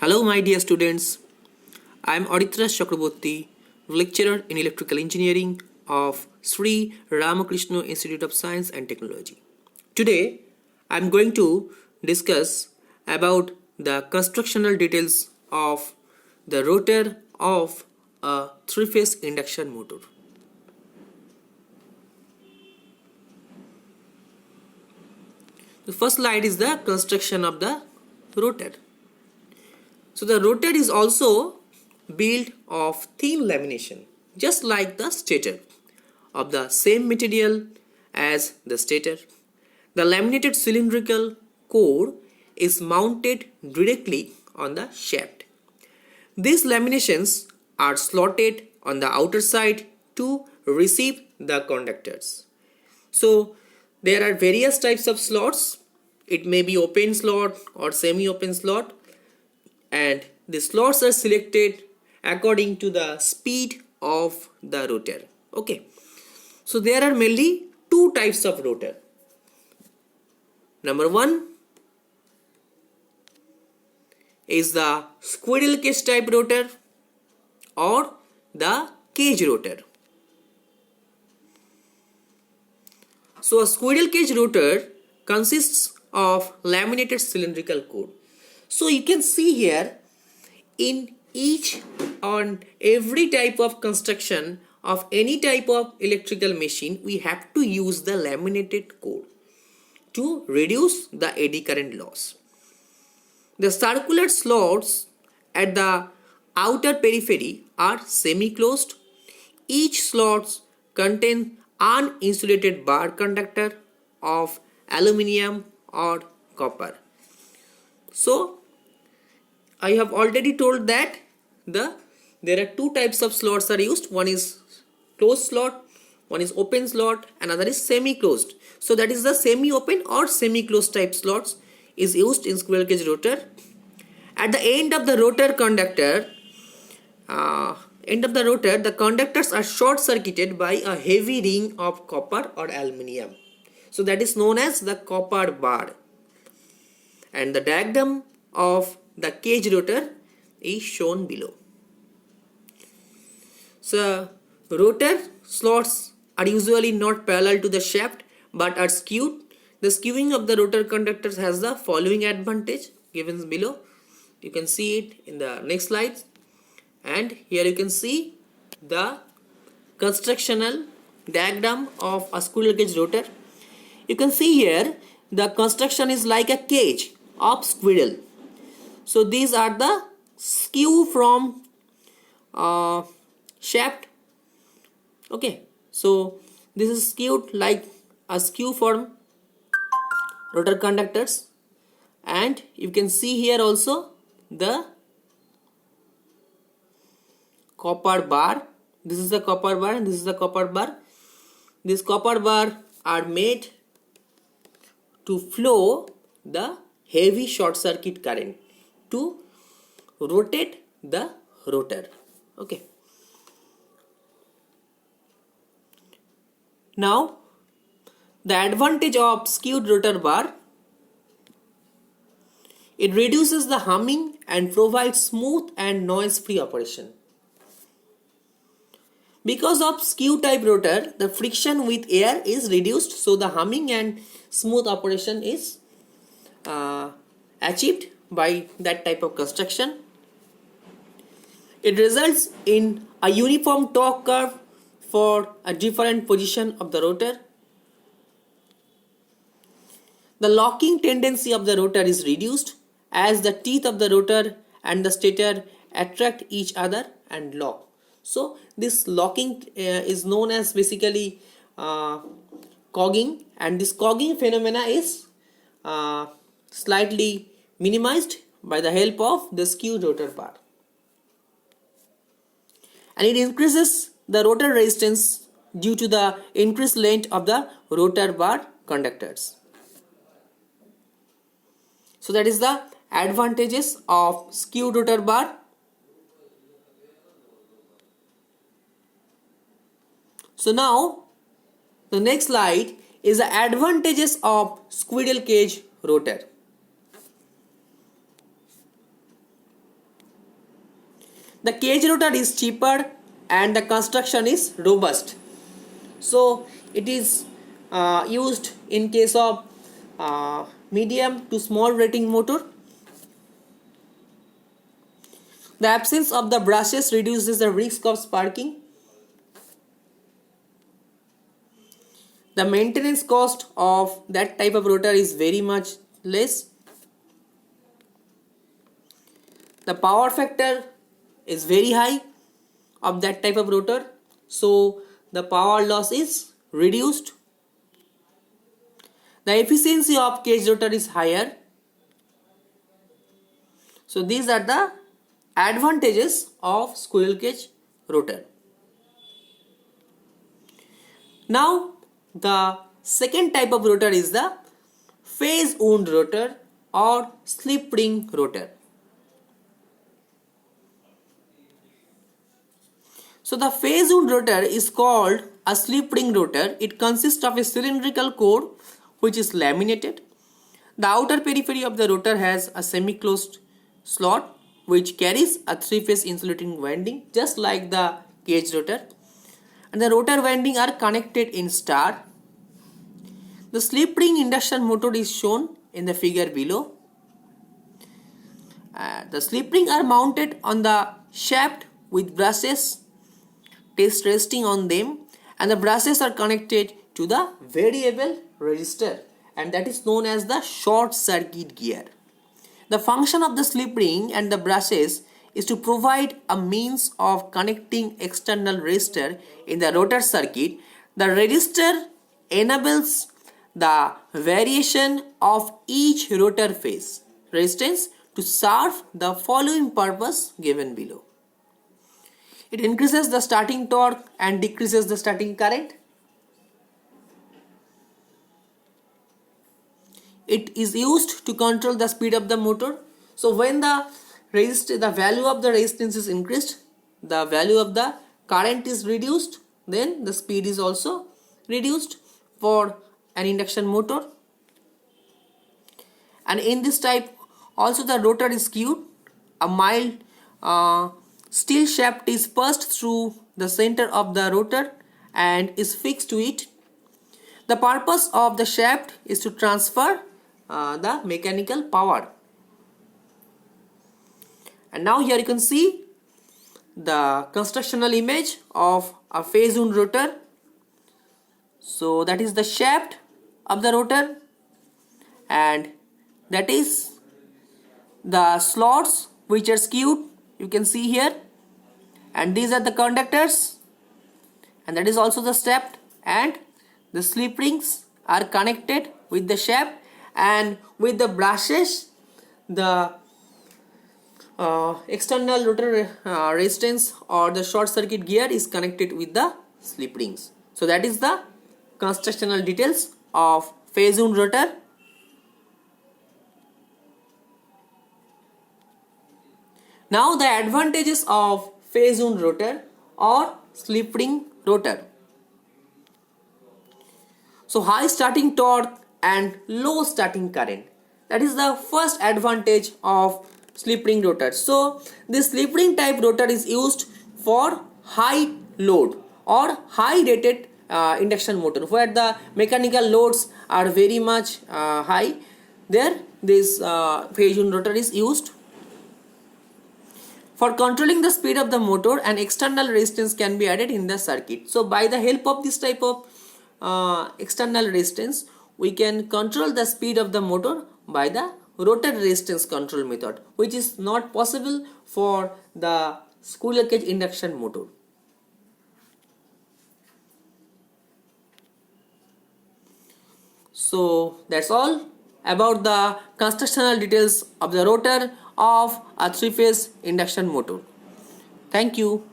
Hello, my dear students. I am Aditya Chakraborty, lecturer in electrical engineering of Sri Ramakrishna Institute of Science and Technology. Today, I am going to discuss about the constructional details of the rotor of a three-phase induction motor. The first slide is the construction of the rotor. So the rotor is also built of thin lamination, just like the stator, of the same material as the stator. The laminated cylindrical core is mounted directly on the shaft. These laminations are slotted on the outer side to receive the conductors. So there are various types of slots. It may be open slot or semi-open slot, and the slots are selected according to the speed of the rotor. Okay, so there are mainly two types of rotor. Number one is the squirrel cage type rotor or the cage rotor. So a squirrel cage rotor consists of laminated cylindrical core. So you can see here, in each on every type of construction of any type of electrical machine, we have to use the laminated core to reduce the eddy current loss. The circular slots at the outer periphery are semi-closed. Each slot contains uninsulated bar conductor of aluminium or copper. So I have already told that there are two types of slots are used. One is closed slot, one is open slot, another is semi-closed. So that is the semi-open or semi-closed type slots is used in squirrel cage rotor. At the end of the rotor conductor, the conductors are short circuited by a heavy ring of copper or aluminium. So that is known as the copper bar. And the diagram of the cage rotor is shown below. So rotor slots are usually not parallel to the shaft but are skewed. The skewing of the rotor conductors has the following advantage given below. You can see it in the next slide, and here you can see the constructional diagram of a squirrel cage rotor. You can see here the construction is like a cage of squirrel. So these are the skew from shaft. Okay, so this is skewed like a skew from rotor conductors, and you can see here also the copper bar. This is the copper bar and this is the copper bar. This copper bar are made to flow the heavy short circuit current to rotate the rotor. Okay. Now the advantage of skewed rotor bar: it reduces the humming and provides smooth and noise-free operation. Because of skew type rotor, the friction with air is reduced, so the humming and smooth operation is achieved by that type of construction. It results in a uniform torque curve for a different position of the rotor. The locking tendency of the rotor is reduced as the teeth of the rotor and the stator attract each other and lock. So this locking is known as basically cogging, and this cogging phenomena is slightly minimized by the help of the skewed rotor bar, and it increases the rotor resistance due to the increased length of the rotor bar conductors. So that is the advantages of skewed rotor bar. So now the next slide is the advantages of squirrel cage rotor. The cage rotor is cheaper and the construction is robust. So it is used in case of medium to small rating motor. The absence of the brushes reduces the risk of sparking. The maintenance cost of that type of rotor is very much less. The power factor is very high of that type of rotor, so the power loss is reduced. The efficiency of cage rotor is higher. So these are the advantages of squirrel cage rotor. Now the second type of rotor is the phase wound rotor or slip ring rotor. So the phase wound rotor is called a slip ring rotor. It consists of a cylindrical core which is laminated. The outer periphery of the rotor has a semi-closed slot which carries a three-phase insulating winding just like the cage rotor. And the rotor winding are connected in star. The slip ring induction motor is shown in the figure below. The slip ring are mounted on the shaft with brushes resting on them, and the brushes are connected to the variable resistor, and that is known as the short circuit gear. The function of the slip ring and the brushes is to provide a means of connecting external resistor in the rotor circuit. The resistor enables the variation of each rotor phase resistance to serve the following purpose given below. It increases the starting torque and decreases the starting current. It is used to control the speed of the motor. So when the value of the resistance is increased, the value of the current is reduced, then the speed is also reduced for an induction motor. And in this type also the rotor is skewed. A mild steel shaft is passed through the center of the rotor and is fixed to it. The purpose of the shaft is to transfer the mechanical power. And now here you can see the constructional image of a phase wound rotor. So that is the shaft of the rotor, and that is the slots which are skewed, you can see here, and these are the conductors, and that is also the shaft, and the slip rings are connected with the shaft, and with the brushes the external rotor resistance or the short circuit gear is connected with the slip rings. So that is the constructional details of phase wound rotor. Now the advantages of phase wound rotor or slip ring rotor. So high starting torque and low starting current. That is the first advantage of slip ring rotor. So this slip ring type rotor is used for high load or high rated induction motor where the mechanical loads are very much high. There this phase wound rotor is used. For controlling the speed of the motor, an external resistance can be added in the circuit. So by the help of this type of external resistance, we can control the speed of the motor by the rotor resistance control method, which is not possible for the squirrel cage induction motor. So that's all about the constructional details of the rotor of a three-phase induction motor. Thank you.